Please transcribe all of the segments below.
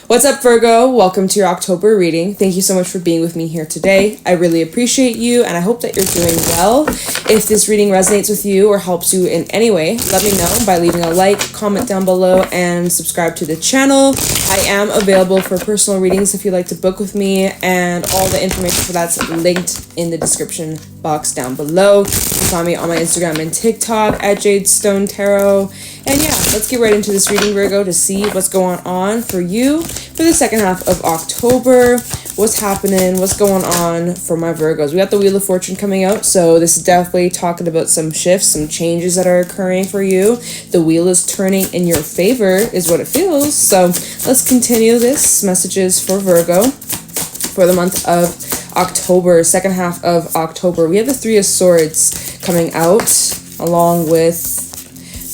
What's up, Virgo? Welcome to your October reading. Thank you so much for being with me here today. I really appreciate you, and I hope that you're doing well. If this reading resonates with you or helps you in any way, let me know by leaving a like, comment down below, and subscribe to the channel. I am available for personal readings if you'd like to book with me, and all the information for that's linked in the description box down below. You can find me on my Instagram and TikTok at Jadestone Tarot. And yeah, let's get right into this reading, Virgo, to see what's going on for you for the second half of October. What's happening? What's going on for my Virgos? We got the Wheel of Fortune coming out, so this is definitely talking about some shifts, some changes that are occurring for you. The wheel is turning in your favor, is what it feels. So let's continue this. Messages for Virgo for the month of October, second half of October. We have the Three of Swords coming out, along with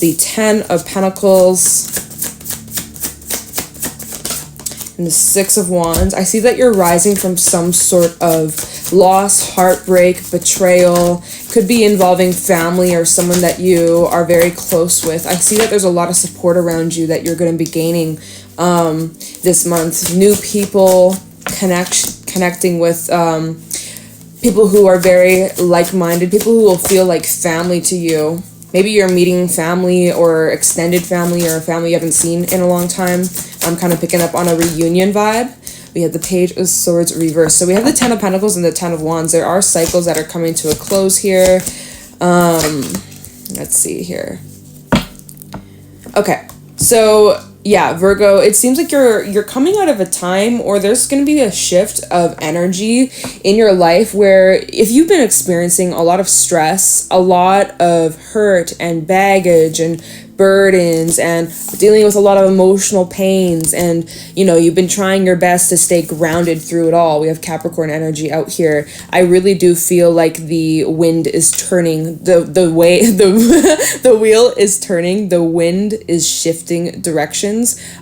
the Ten of Pentacles and the Six of Wands. I see that you're rising from some sort of loss, heartbreak, betrayal. Could be involving family or someone that you are very close with. I see that there's a lot of support around you that you're going to be gaining this month. New people, connecting with people who are very like-minded, people who will feel like family to you. Maybe you're meeting family or extended family or a family you haven't seen in a long time. I'm kind of picking up on a reunion vibe. We have the Page of Swords reversed. So we have the Ten of Pentacles and the Ten of Wands. There are cycles that are coming to a close here. Let's see here. Okay, so yeah, Virgo, it seems like you're coming out of a time, or there's going to be a shift of energy in your life where if you've been experiencing a lot of stress, a lot of hurt and baggage and burdens and dealing with a lot of emotional pains, and you know, you've been trying your best to stay grounded through it all. We have Capricorn energy out here. I really do feel like the wind is turning, the wheel is turning, the wind is shifting directions.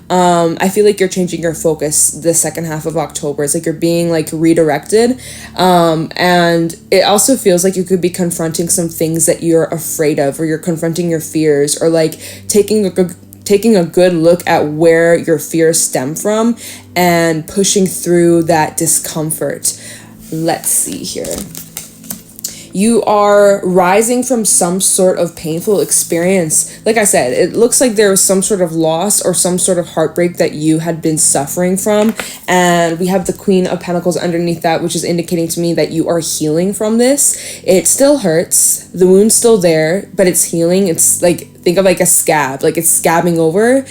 I feel like you're changing your focus the second half of October. It's like you're being like redirected, and it also feels like you could be confronting some things that you're afraid of, or you're confronting your fears, or like taking a good look at where your fears stem from and pushing through that discomfort. Let's see here. You are rising from some sort of painful experience. Like I said, it looks like there was some sort of loss or some sort of heartbreak that you had been suffering from. And we have the Queen of Pentacles underneath that, which is indicating to me that you are healing from this. It still hurts. The wound's still there, but it's healing. It's like, think of like a scab, like it's scabbing over.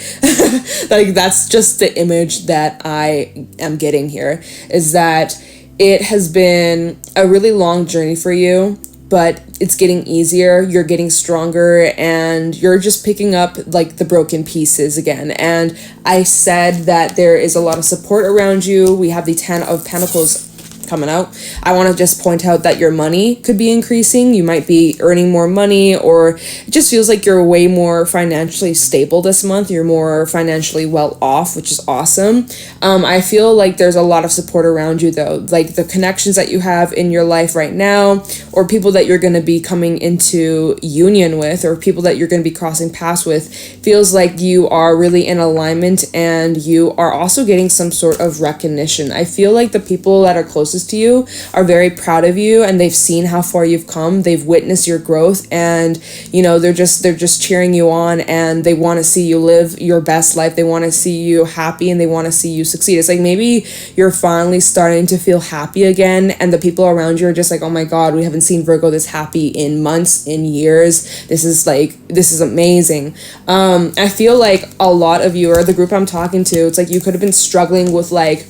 Like that's just the image that I am getting here, is that it has been a really long journey for you, but it's getting easier. You're getting stronger, and you're just picking up like the broken pieces again. And I said that there is a lot of support around you. We have the Ten of Pentacles coming out. I want to just point out that your money could be increasing. You might be earning more money, or it just feels like you're way more financially stable this month. You're more financially well off, which is awesome. I feel like there's a lot of support around you though, like the connections that you have in your life right now, or people that you're going to be coming into union with, or people that you're going to be crossing paths with. Feels like you are really in alignment, and you are also getting some sort of recognition. I feel like the people that are closest to you are very proud of you, and they've seen how far you've come. They've witnessed your growth, and you know, they're just cheering you on, and they want to see you live your best life. They want to see you happy, and they want to see you succeed. It's like maybe you're finally starting to feel happy again, and the people around you are just like, oh my god, we haven't seen Virgo this happy in months, in years. This is amazing. I feel like a lot of you, or the group I'm talking to, it's like you could have been struggling with like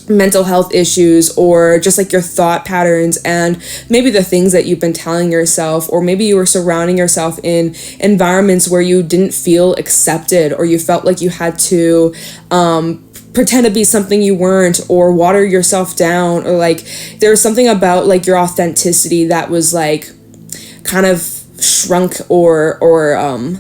mental health issues, or just like your thought patterns and maybe the things that you've been telling yourself, or maybe you were surrounding yourself in environments where you didn't feel accepted, or you felt like you had to pretend to be something you weren't, or water yourself down, or like there's something about like your authenticity that was like kind of shrunk or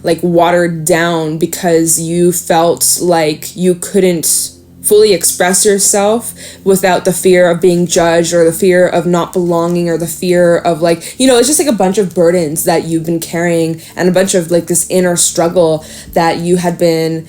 like watered down because you felt like you couldn't fully express yourself without the fear of being judged, or the fear of not belonging, or the fear of like, you know, it's just like a bunch of burdens that you've been carrying, and a bunch of like this inner struggle that you had been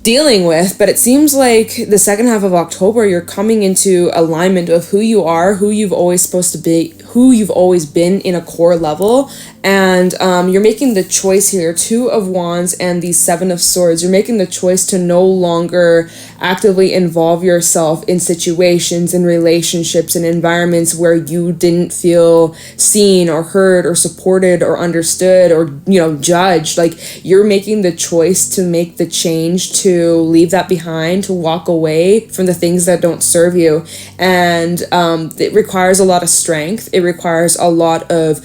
dealing with. But it seems like the second half of October, you're coming into alignment of who you are, who you've always supposed to be, who you've always been in a core level. And you're making the choice here, 2 of Wands and the 7 of Swords. You're making the choice to no longer actively involve yourself in situations and relationships and environments where you didn't feel seen or heard or supported or understood or, judged. Like, you're making the choice to make the change, to leave that behind, to walk away from the things that don't serve you. And it requires a lot of strength. It requires a lot of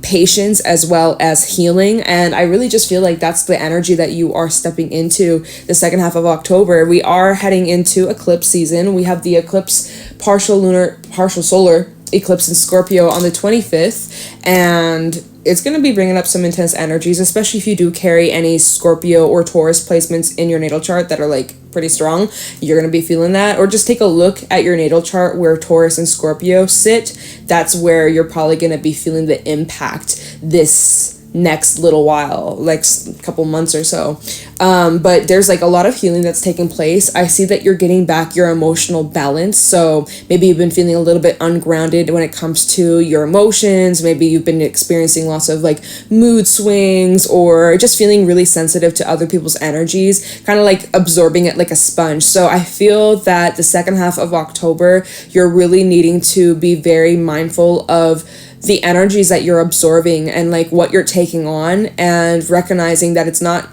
patience as well as healing. And I really just feel like that's the energy that you are stepping into the second half of October. We are heading into eclipse season. We have the eclipse, partial lunar, partial solar eclipse in Scorpio on the 25th, and it's going to be bringing up some intense energies, especially if you do carry any Scorpio or Taurus placements in your natal chart that are like pretty strong. You're going to be feeling that. Or just take a look at your natal chart where Taurus and Scorpio sit. That's where you're probably going to be feeling the impact this next little while, like a couple months or so. But there's like a lot of healing that's taking place. I see that you're getting back your emotional balance. So maybe you've been feeling a little bit ungrounded when it comes to your emotions. Maybe you've been experiencing lots of like mood swings, or just feeling really sensitive to other people's energies, kind of like absorbing it like a sponge. So I feel that the second half of October, you're really needing to be very mindful of the energies that you're absorbing and like what you're taking on, and recognizing that it's not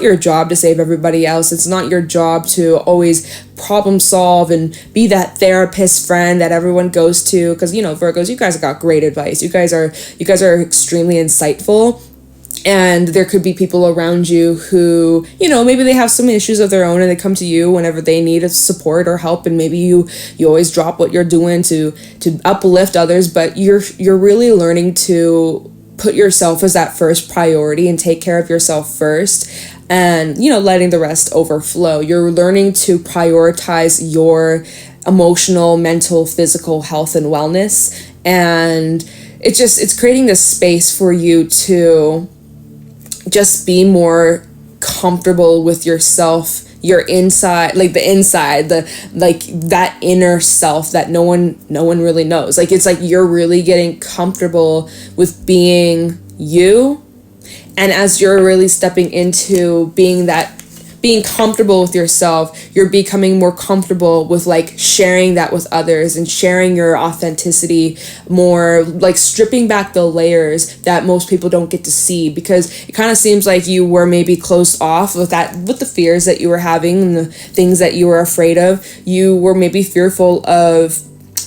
your job to save everybody else. It's not your job to always problem solve and be that therapist friend that everyone goes to. Because, Virgos, you guys got great advice. You guys are extremely insightful. And there could be people around you who, maybe they have some issues of their own, and they come to you whenever they need support or help. And maybe you always drop what you're doing to uplift others, but you're really learning to put yourself as that first priority and take care of yourself first, and, letting the rest overflow. You're learning to prioritize your emotional, mental, physical health and wellness. And it's creating this space for you to just be more comfortable with yourself, your inside, like the inside, that inner self that no one really knows. Like, it's like you're really getting comfortable with being you. And as you're really stepping into being comfortable with yourself, you're becoming more comfortable with like sharing that with others and sharing your authenticity more, like stripping back the layers that most people don't get to see, because it kind of seems like you were maybe closed off with the fears that you were having and the things that you were afraid of. You were maybe fearful of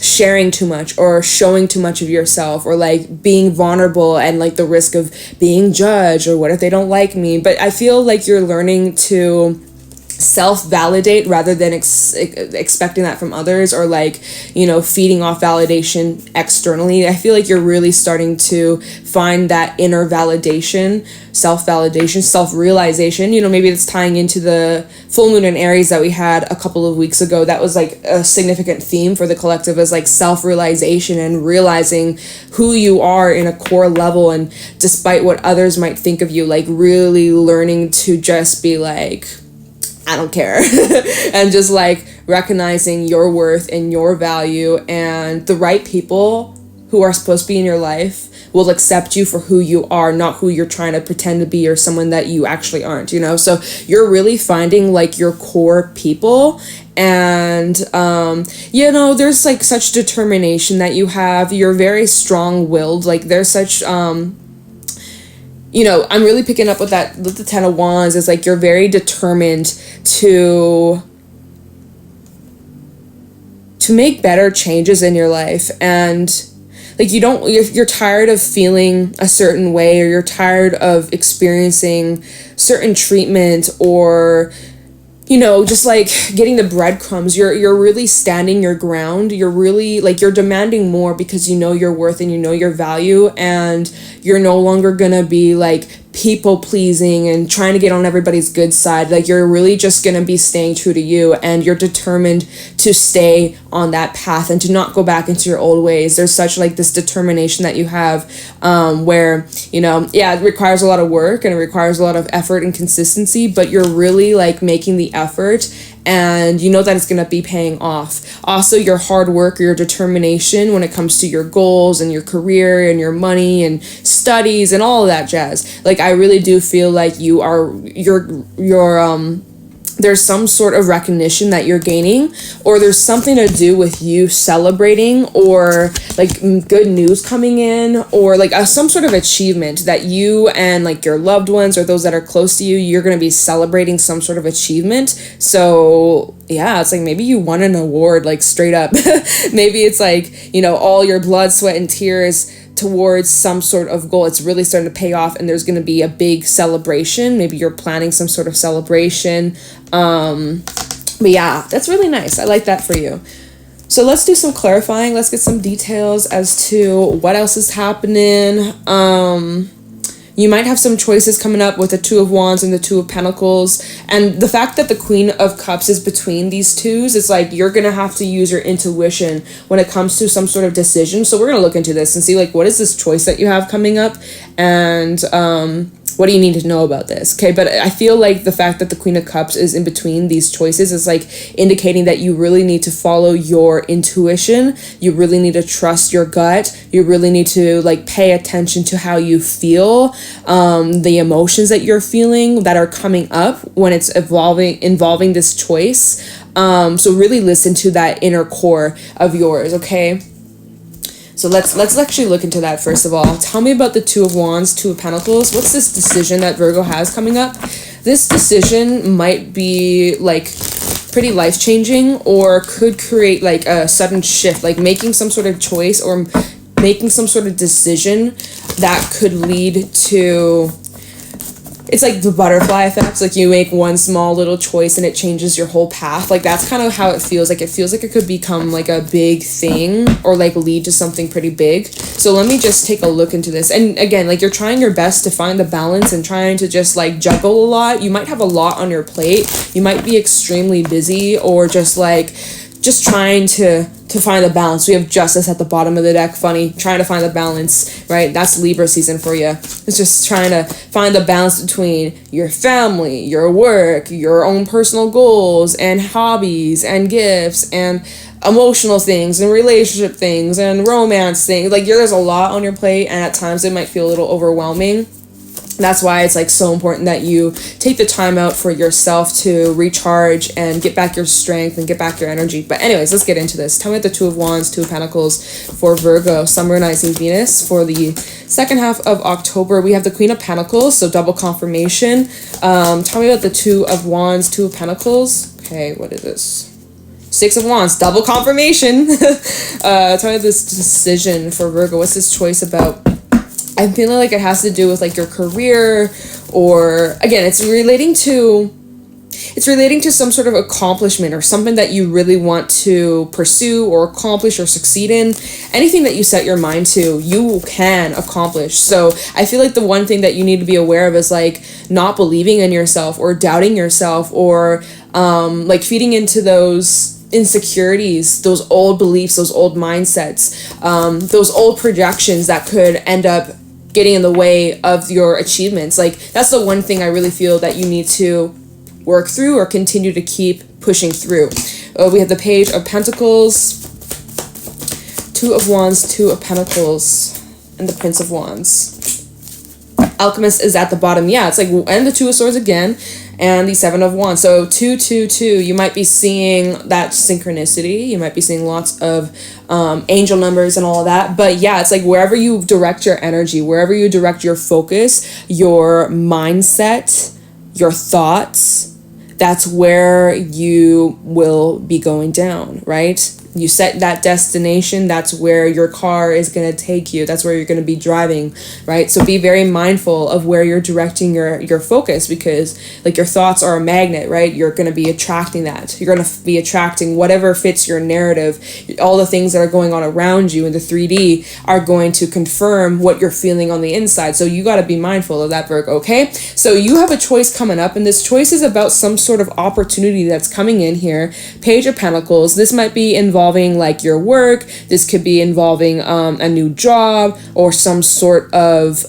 sharing too much or showing too much of yourself, or like being vulnerable and like the risk of being judged, or what if they don't like me. But I feel like you're learning to self-validate rather than expecting that from others, or like, feeding off validation externally. I feel like you're really starting to find that inner validation, self-validation, self-realization. Maybe it's tying into the full moon in Aries that we had a couple of weeks ago. That was like a significant theme for the collective, as like self-realization and realizing who you are in a core level, and despite what others might think of you, like really learning to just be like, I don't care. And just like recognizing your worth and your value, and the right people who are supposed to be in your life will accept you for who you are, not who you're trying to pretend to be, or someone that you actually aren't, So you're really finding like your core people. And, there's like such determination that you have. You're very strong-willed. Like, there's such, I'm really picking up with the 10 of Wands. Is like you're very determined to make better changes in your life. And like you're tired of feeling a certain way, or you're tired of experiencing certain treatment, or just like getting the breadcrumbs. You're really standing your ground. You're really like, you're demanding more because you know your worth and you know your value, and you're no longer gonna be like people pleasing and trying to get on everybody's good side. Like, you're really just going to be staying true to you, and you're determined to stay on that path and to not go back into your old ways. There's such like this determination that you have, where, you know, yeah, it requires a lot of work and it requires a lot of effort and consistency, but you're really like making the effort, and you know that it's going to be paying off. Also, your hard work or your determination when it comes to your goals and your career and your money and studies and all of that jazz. Like, I really do feel like there's some sort of recognition that you're gaining, or there's something to do with you celebrating, or like good news coming in, or like some sort of achievement that you and like your loved ones or those that are close to you, you're going to be celebrating some sort of achievement. So yeah, it's like maybe you won an award, like straight up. Maybe it's like, you know, all your blood, sweat, and tears towards some sort of goal, it's really starting to pay off, and there's going to be a big celebration. Maybe you're planning some sort of celebration. But yeah, that's really nice. I like that for you. So let's do some clarifying. Let's get some details as to what else is happening. You might have some choices coming up with the Two of Wands and the Two of Pentacles. And the fact that the Queen of Cups is between these twos, it's like you're going to have to use your intuition when it comes to some sort of decision. So we're going to look into this and see, like, what is this choice that you have coming up? And what do you need to know about this? Okay, but I feel like the fact that the Queen of Cups is in between these choices is like indicating that you really need to follow your intuition. You really need to trust your gut. You really need to like pay attention to how you feel, the emotions that you're feeling that are coming up when it's involving this choice. So really listen to that inner core of yours, okay? So let's actually look into that first of all. Tell me about the Two of Wands, Two of Pentacles. What's this decision that Virgo has coming up? This decision might be like pretty life-changing, or could create like a sudden shift, like making some sort of choice or making some sort of decision that could lead to... It's like the butterfly effect. Like you make one small little choice and it changes your whole path. Like that's kind of how it feels. Like it feels like it could become like a big thing, or like lead to something pretty big. So let me just take a look into this. And again, like you're trying your best to find the balance and trying to just like juggle a lot. You might have a lot on your plate. You might be extremely busy, or just trying to find the balance. We have Justice at the bottom of the deck. Funny, trying to find the balance, right? That's Libra season for you. It's just trying to find the balance between your family, your work, your own personal goals and hobbies and gifts and emotional things and relationship things and romance things. Like there's a lot on your plate, and at times it might feel a little overwhelming. That's why it's like so important that you take the time out for yourself to recharge and get back your strength and get back your energy. But anyways, let's get into this. Tell me about the Two of Wands, Two of Pentacles for Virgo, Sun, Rising, Venus for the second half of October. We have the Queen of Pentacles, so double confirmation. Tell me about the Two of Wands, Two of Pentacles. Okay, what is this? Six of Wands, double confirmation. Tell me this decision for Virgo. What's this choice about? I'm feeling like it has to do with like your career, or again, it's relating to some sort of accomplishment or something that you really want to pursue or accomplish or succeed in. Anything that you set your mind to, you can accomplish. So I feel like the one thing that you need to be aware of is like not believing in yourself or doubting yourself, or like feeding into those insecurities, those old beliefs, those old mindsets, those old projections that could end up getting in the way of your achievements. Like that's the one thing I really feel that you need to work through or continue to keep pushing through. We have the Page of Pentacles, Two of Wands, Two of Pentacles, and the Prince of Wands. Alchemist is at the bottom. Yeah, it's like, and the Two of Swords again, and the Seven of Wands. So 2, 2, 2. You might be seeing that synchronicity. You might be seeing lots of angel numbers and all of that. But yeah, it's like wherever you direct your energy, wherever you direct your focus, your mindset, your thoughts, that's where you will be going down, right? You set that destination, that's where your car is going to take you. That's where you're going to be driving, right? So be very mindful of where you're directing your focus, because like your thoughts are a magnet, right? You're going to be attracting that. You're going to be attracting whatever fits your narrative. All the things that are going on around you in the 3D are going to confirm what you're feeling on the inside. So you got to be mindful of that, Virgo, okay? So you have a choice coming up, and this choice is about some sort of opportunity that's coming in here. Page of Pentacles. This might be involving like your work. This could be involving a new job, or some sort of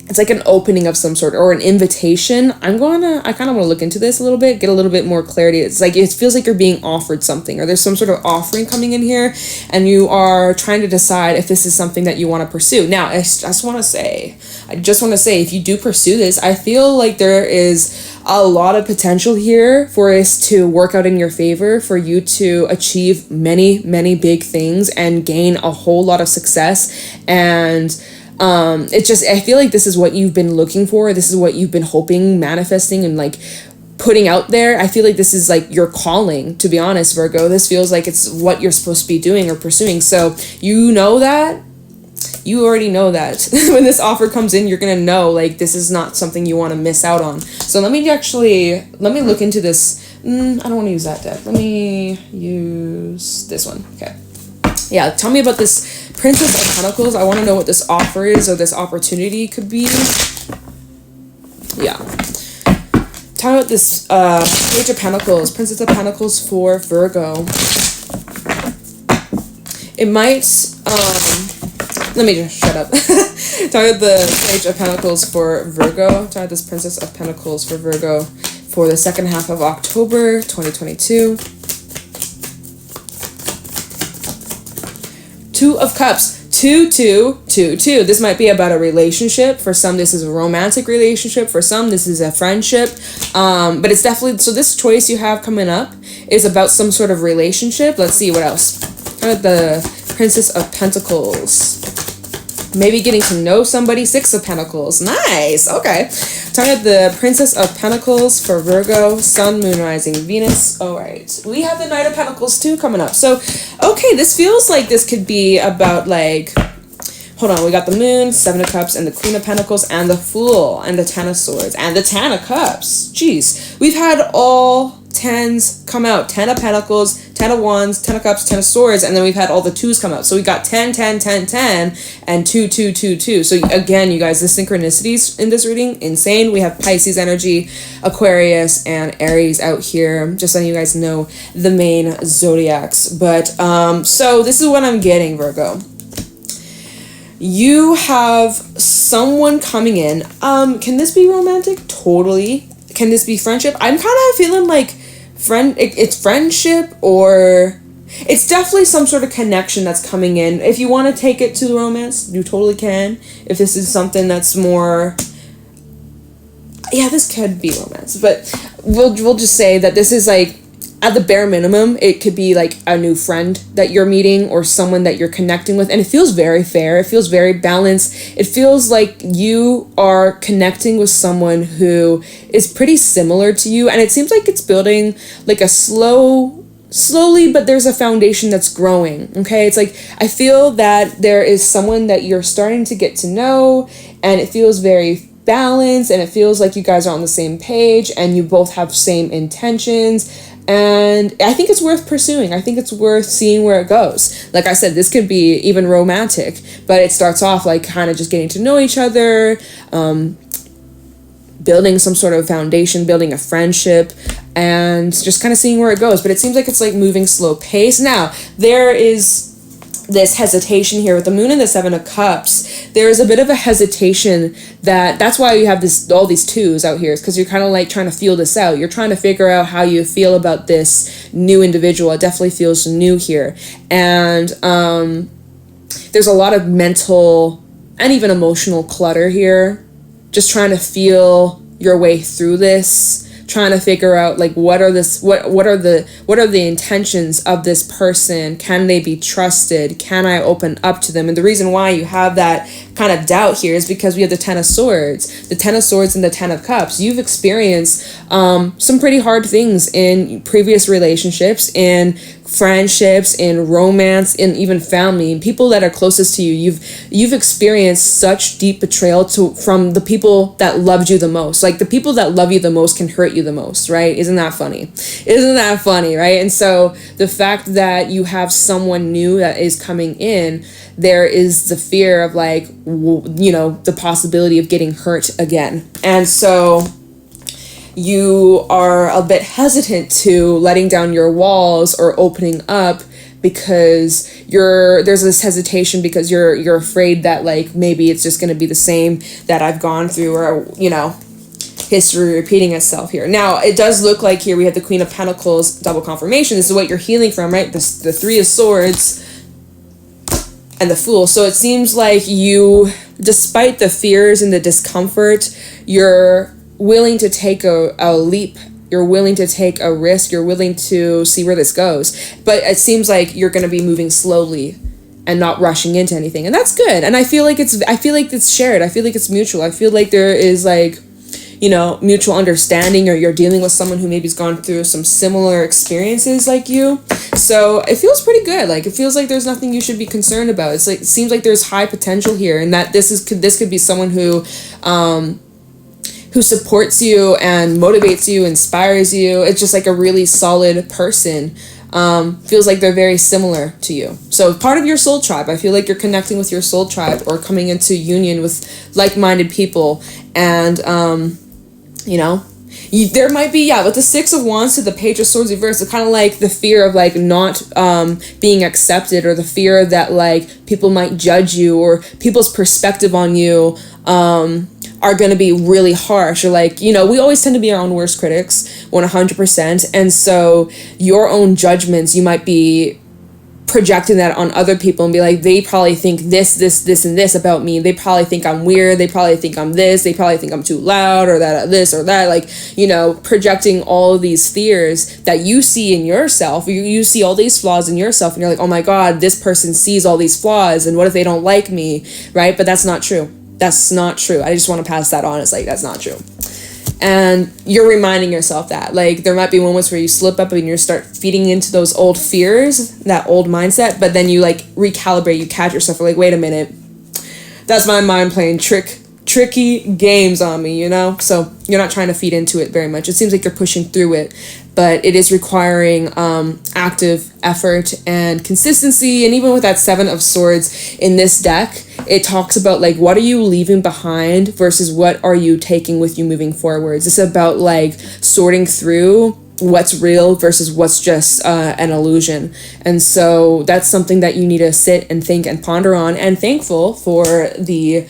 it's like an opening of some sort, or an invitation. I kind of want to look into this a little bit, get a little bit more clarity. It's like, it feels like you're being offered something, or there's some sort of offering coming in here, and you are trying to decide if this is something that you want to pursue. Now, I just want to say, if you do pursue this, I feel like there is a lot of potential here for us to work out in your favor, for you to achieve many, many big things and gain a whole lot of success. And I feel like this is what you've been looking for. This is what you've been hoping, manifesting, and like putting out there. I feel like this is like your calling, to be honest, Virgo. This feels like it's what you're supposed to be doing or pursuing. So you already know that when this offer comes in, you're going to know like this is not something you want to miss out on. So let me look into this. I don't want to use that deck. Let me use this one. Okay. Yeah, tell me about this Princess of Pentacles. I want to know what this offer is, or this opportunity could be. Yeah. Tell me about this Page of Pentacles, Princess of Pentacles for Virgo. It might, let me just shut up. Talk about the Page of Pentacles for Virgo. Talk about this Princess of Pentacles for Virgo for the second half of October 2022. Two of Cups. 2, 2, 2, 2. This might be about a relationship. For some, this is a romantic relationship. For some, this is a friendship. But it's definitely, so this choice you have coming up is about some sort of relationship. Let's see what else. How about the Princess of Pentacles? Maybe getting to know somebody. 6 of Pentacles. Nice. Okay. Talking about the Princess of Pentacles for Virgo, Sun, Moon, Rising, Venus. All right. We have the Knight of Pentacles too coming up. So, okay, this feels like this could be about like, hold on, we got the Moon, 7 of Cups, and the Queen of Pentacles, and the Fool, and the 10 of Swords, and the 10 of Cups. Jeez. We've had all 10s come out. 10 of Pentacles, 10 of Wands, 10 of Cups, 10 of Swords, and then we've had all the 2s come out. So we got 10, 10, 10, 10, and 2, 2, 2, 2. So again, you guys, the synchronicities in this reading, insane. We have Pisces energy, Aquarius, and Aries out here, just letting you guys know the main zodiacs. But so this is what I'm getting, Virgo. You have someone coming in. Can this be romantic? Totally. Can this be friendship? I'm kind of feeling like it's friendship, or it's definitely some sort of connection that's coming in. If you want to take it to the romance, you totally can. If this is something that's more, yeah, this could be romance, but we'll just say that this is like, at the bare minimum, it could be like a new friend that you're meeting, or someone that you're connecting with. And it feels very fair. It feels very balanced. It feels like you are connecting with someone who is pretty similar to you. And it seems like it's building like a slowly, but there's a foundation that's growing. Okay. It's like, I feel that there is someone that you're starting to get to know, and it feels very balanced, and it feels like you guys are on the same page, and you both have same intentions. And I think it's worth pursuing. I think it's worth seeing where it goes. Like I said, this could be even romantic, but it starts off like kind of just getting to know each other, building some sort of foundation, building a friendship, and just kind of seeing where it goes. But it seems like it's like moving slow pace. Now, there is this hesitation here with the Moon and the 7 of Cups. There's a bit of a hesitation that's why you have all these 2s out here, is because you're kind of like trying to feel this out. You're trying to figure out how you feel about this new individual. It definitely feels new here. And there's a lot of mental and even emotional clutter here. Just trying to feel your way through this, trying to figure out like what are the intentions of this person. Can they be trusted? Can I open up to them? And the reason why you have that kind of doubt here is because we have the 10 of Swords, and the 10 of Cups. You've experienced some pretty hard things in previous relationships, in friendships, in romance, in even family, people that are closest to you, you've experienced such deep betrayal from the people that loved you the most. Like, the people that love you the most can hurt you the most, right? Isn't that funny? Right? And so the fact that you have someone new that is coming in, there is the fear of, like, the possibility of getting hurt again. And so you are a bit hesitant to letting down your walls or opening up, because there's this hesitation because you're afraid that, like, maybe it's just going to be the same that I've gone through, or history repeating itself here. Now, it does look like here we have the Queen of Pentacles, double confirmation. This is what you're healing from, right? The Three of Swords and the Fool. So it seems like you, despite the fears and the discomfort, you're willing to take a leap. You're willing to take a risk. You're willing to see where this goes. But it seems like you're going to be moving slowly and not rushing into anything. And that's good. And I feel like it's shared. I feel like it's mutual. I feel like there is, like, mutual understanding, or you're dealing with someone who maybe's gone through some similar experiences like you. So it feels pretty good. Like, it feels like there's nothing you should be concerned about. It's like, it seems like there's high potential here, and that this could be someone who supports you and motivates you, inspires you. It's just like a really solid person. Feels like they're very similar to you. So part of your soul tribe, I feel like you're connecting with your soul tribe, or coming into union with like-minded people. And, there might be, with the Six of Wands to the Page of Swords reverse, it's kind of like the fear of, like, not being accepted, or the fear that, like, people might judge you, or people's perspective on you are going to be really harsh, or, like, we always tend to be our own worst critics, 100%. And so your own judgments, you might be projecting that on other people and be like, they probably think this, and this about me. They probably think I'm weird. They probably think I'm this. They probably think I'm too loud, or that, this or that. Like, projecting all of these fears that you see in yourself. You see all these flaws in yourself, and you're like, oh my God, this person sees all these flaws, and what if they don't like me, right? But that's not true. That's not true. I just want to pass that on. It's like, that's not true. And you're reminding yourself that, like, there might be moments where you slip up and you start feeding into those old fears, that old mindset, but then you, like, recalibrate, you catch yourself, like, wait a minute, that's my mind playing tricky games on me, So you're not trying to feed into it very much. It seems like you're pushing through it, but it is requiring active effort and consistency. And even with that Seven of Swords in this deck, it talks about, like, what are you leaving behind versus what are you taking with you moving forwards. It's about, like, sorting through what's real versus what's just an illusion. And so that's something that you need to sit and think and ponder on, and thankful for the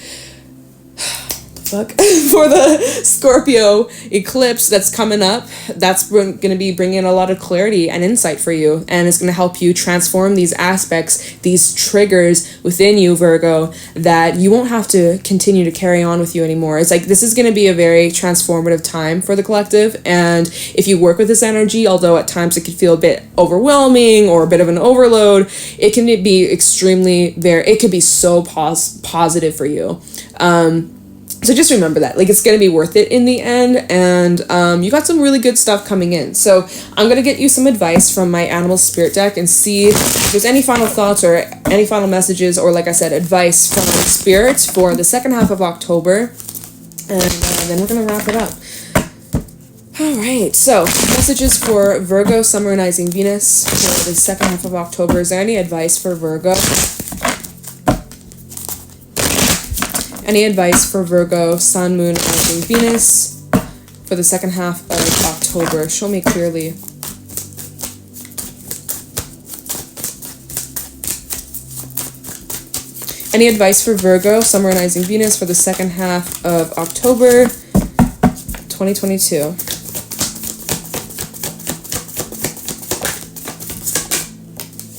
for the Scorpio eclipse that's coming up. That's going to be bringing a lot of clarity and insight for you, and it's going to help you transform these aspects, these triggers within you, Virgo, that you won't have to continue to carry on with you anymore. It's like, this is going to be a very transformative time for the collective, and if you work with this energy, although at times it could feel a bit overwhelming or a bit of an overload, it can be it could be so positive for you. So just remember that, like, it's going to be worth it in the end, and you got some really good stuff coming in. So I'm going to get you some advice from my Animal Spirit deck and see if there's any final thoughts or any final messages, or, like I said, advice from Spirit for the second half of October, and then we're going to wrap it up. All right, so messages for Virgo, Sun, Moon, Rising, Venus for the second half of October. Is there any advice for Virgo? Any advice for Virgo, Sun, Moon, Rising, Venus for the second half of October? Show me clearly. Any advice for Virgo, Sun, Moon, Rising, Venus for the second half of October 2022?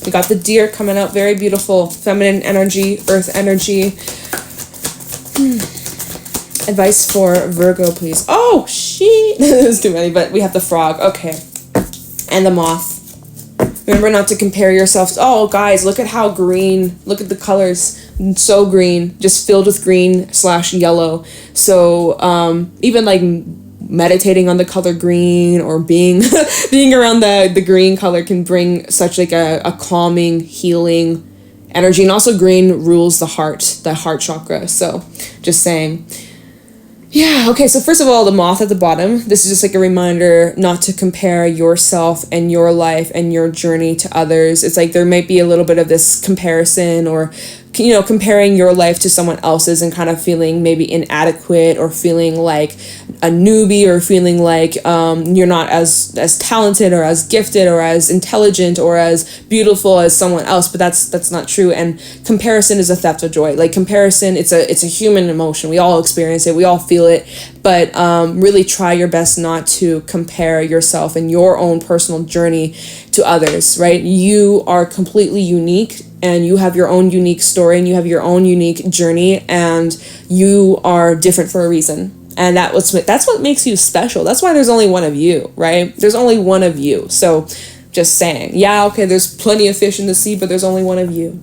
We got the Deer coming out, very beautiful, feminine energy, earth energy. Advice for Virgo, please. Oh, shit. There's too many, but we have the Frog. Okay. And the Moth. Remember not to compare yourself. Oh, guys, look at how green. Look at the colors. So green. Just filled with green / yellow. So, even, like, meditating on the color green, or being being around the green color can bring such like a calming, healing energy. And also green rules the heart chakra. So just saying. Yeah, okay, so first of all, the moth at the bottom, this is just like a reminder not to compare yourself and your life and your journey to others. It's like there might be a little bit of this comparison, or, you know, comparing your life to someone else's and kind of feeling maybe inadequate, or feeling like a newbie, or feeling like you're not as talented or as gifted or as intelligent or as beautiful as someone else. But that's not true. And comparison is a theft of joy. Like comparison, it's a human emotion. We all experience it. We all feel it. But really try your best not to compare yourself and your own personal journey to others, right? You are completely unique, and you have your own unique story, and you have your own unique journey, and you are different for a reason. And that's what makes you special. That's why there's only one of you, right? There's only one of you. So just saying. Yeah, okay, there's plenty of fish in the sea, but there's only one of you.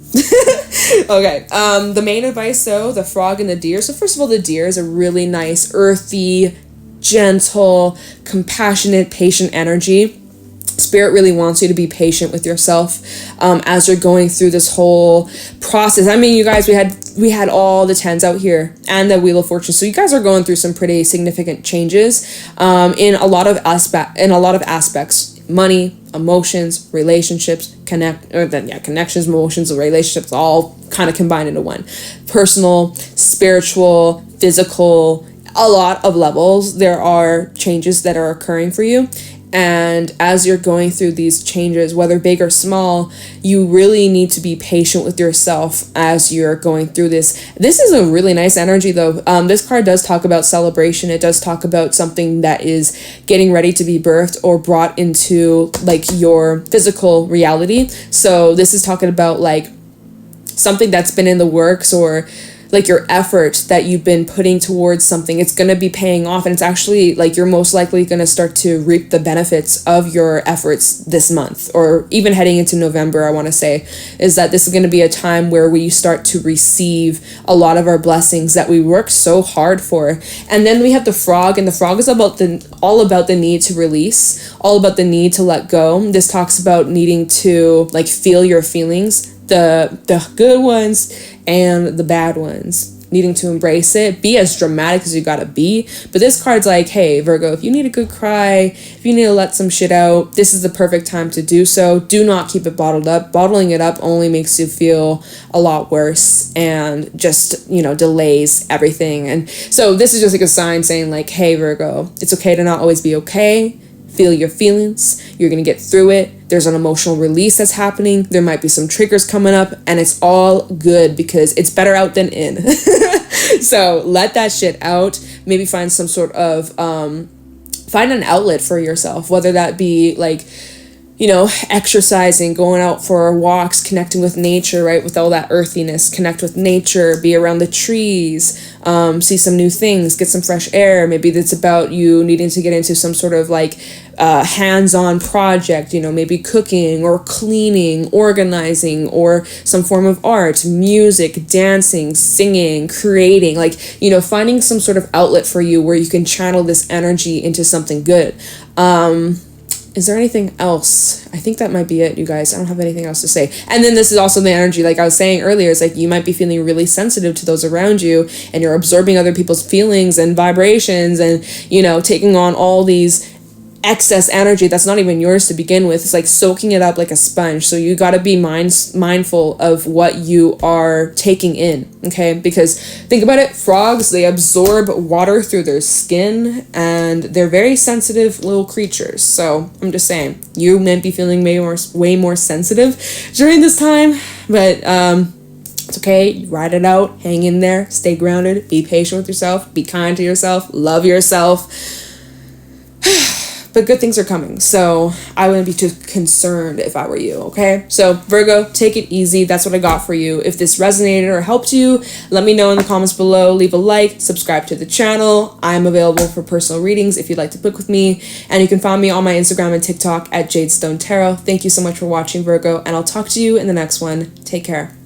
Okay, the main advice, though, the frog and the deer. So first of all, the deer is a really nice, earthy, gentle, compassionate, patient energy. Spirit really wants you to be patient with yourself as you're going through this whole process. I mean, you guys, we had all the 10s out here and the Wheel of Fortune, so you guys are going through some pretty significant changes in a lot of aspects. Money, emotions, relationships, connections, emotions, and relationships, all kind of combined into one. Personal, spiritual, physical, a lot of levels. There are changes that are occurring for you. And as you're going through these changes, whether big or small, you really need to be patient with yourself as you're going through this. This is a really nice energy, though. This card does talk about celebration. It does talk about something that is getting ready to be birthed or brought into like your physical reality. So this is talking about like something that's been in the works, or like your effort that you've been putting towards something. It's going to be paying off, and it's actually like you're most likely going to start to reap the benefits of your efforts this month, or even heading into November. I want to say is that this is going to be a time where we start to receive a lot of our blessings that we work so hard for. And then we have the frog, and the frog is all about the need to release, all about the need to let go. This talks about needing to like feel your feelings, the good ones and the bad ones, needing to embrace it, be as dramatic as you gotta be. But this card's like, hey, Virgo, if you need a good cry, if you need to let some shit out, this is the perfect time to do so. Do not keep it bottled up. Bottling it up only makes you feel a lot worse and just, you know, delays everything. And so this is just like a sign saying like, hey, Virgo, it's okay to not always be okay. Feel your feelings. You're going to get through it. There's an emotional release that's happening. There might be some triggers coming up, and it's all good because it's better out than in. So let that shit out. Maybe find some sort of, find an outlet for yourself, whether that be like, you know, exercising, going out for walks, connecting with nature, right? With all that earthiness, connect with nature, be around the trees, see some new things, get some fresh air. Maybe it's about you needing to get into some sort of like hands-on project, you know, maybe cooking or cleaning, organizing, or some form of art, music, dancing, singing, creating, like, you know, finding some sort of outlet for you where you can channel this energy into something good. Is there anything else? I think that might be it, you guys. I don't have anything else to say. And then this is also the energy, like I was saying earlier, it's like you might be feeling really sensitive to those around you, and you're absorbing other people's feelings and vibrations, and, you know, taking on all these excess energy that's not even yours to begin with. It's like soaking it up like a sponge. So you got to be mindful of what you are taking in, okay? Because think about it, frogs, they absorb water through their skin, and they're very sensitive little creatures. So I'm just saying, you might be feeling way more sensitive during this time, but it's okay. Ride it out, hang in there, stay grounded, be patient with yourself, be kind to yourself, love yourself. But good things are coming, so I wouldn't be too concerned if I were you, okay? So Virgo, take it easy. That's what I got for you. If this resonated or helped you, let me know in the comments below. Leave a like, subscribe to the channel. I'm available for personal readings if you'd like to book with me, and you can find me on my Instagram and TikTok at Jadestone Tarot. Thank you so much for watching, Virgo, and I'll talk to you in the next one. Take care.